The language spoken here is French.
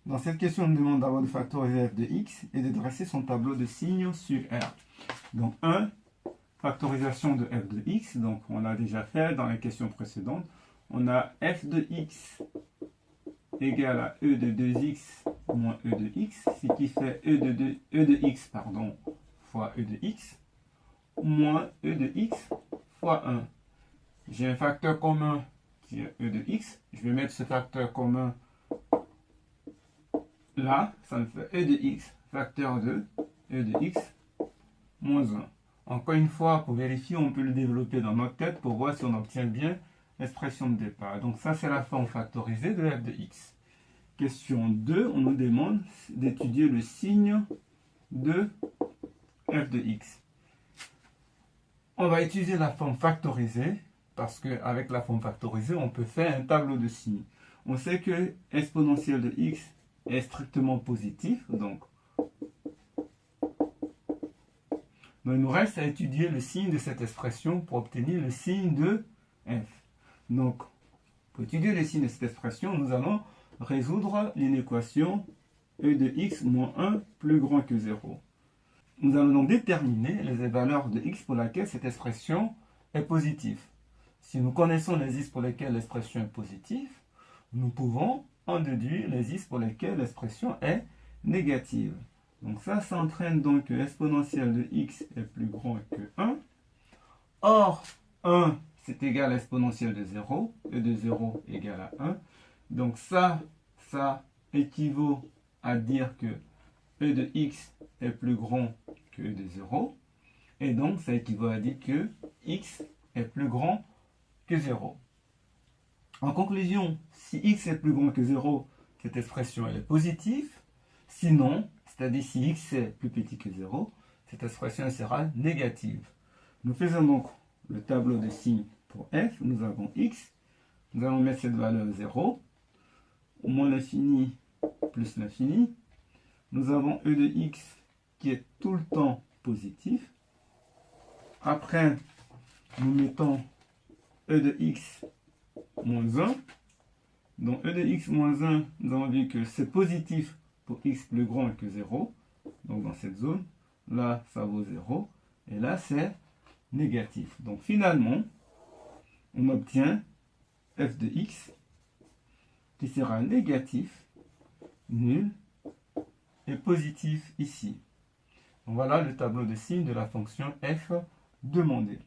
Dans cette question, on nous demande d'abord de factoriser f de x et de dresser son tableau de signes sur R. Donc 1, factorisation de f de x. Donc on l'a déjà fait dans les questions précédentes. On a f de x égale à e de 2x moins e de x, ce qui fait e de x fois e de x moins e de x fois 1. J'ai un facteur commun qui est e de x. Je vais mettre ce facteur commun là, ça me fait e de x facteur de e de x moins 1. Encore une fois, pour vérifier, on peut le développer dans notre tête pour voir si on obtient bien l'expression de départ. Donc ça, c'est la forme factorisée de f de x. Question 2, on nous demande d'étudier le signe de f de x. On va utiliser la forme factorisée parce qu'avec la forme factorisée, on peut faire un tableau de signes. On sait que exponentielle de x est strictement positif, donc il nous reste à étudier le signe de cette expression pour obtenir le signe de f. Donc, pour étudier le signe de cette expression, nous allons résoudre l'inéquation e de x moins 1 plus grand que 0. Nous allons donc déterminer les valeurs de x pour laquelle cette expression est positive. Si nous connaissons les x pour lesquels l'expression est positive, nous pouvons en déduire les x pour lesquels l'expression est négative. Donc ça entraîne donc que l'exponentielle de x est plus grand que 1. Or, 1, c'est égal à l'exponentielle de 0. E de 0 égale à 1. Donc ça équivaut à dire que e de x est plus grand que e de 0. Et donc, ça équivaut à dire que x est plus grand que 0. En conclusion, si x est plus grand que 0, cette expression elle est positive. Sinon, c'est-à-dire si x est plus petit que 0, cette expression sera négative. Nous faisons donc le tableau de signes pour f. Nous avons x. Nous allons mettre cette valeur 0. Au moins l'infini plus l'infini. Nous avons e de x qui est tout le temps positif. Après, nous mettons e de x moins 1. Donc e de x moins 1, nous avons vu que c'est positif pour x plus grand que 0. Donc dans cette zone, là, ça vaut 0. Et là, c'est négatif. Donc finalement, on obtient f de x qui sera négatif, nul et positif ici. Donc voilà le tableau de signes de la fonction f demandée.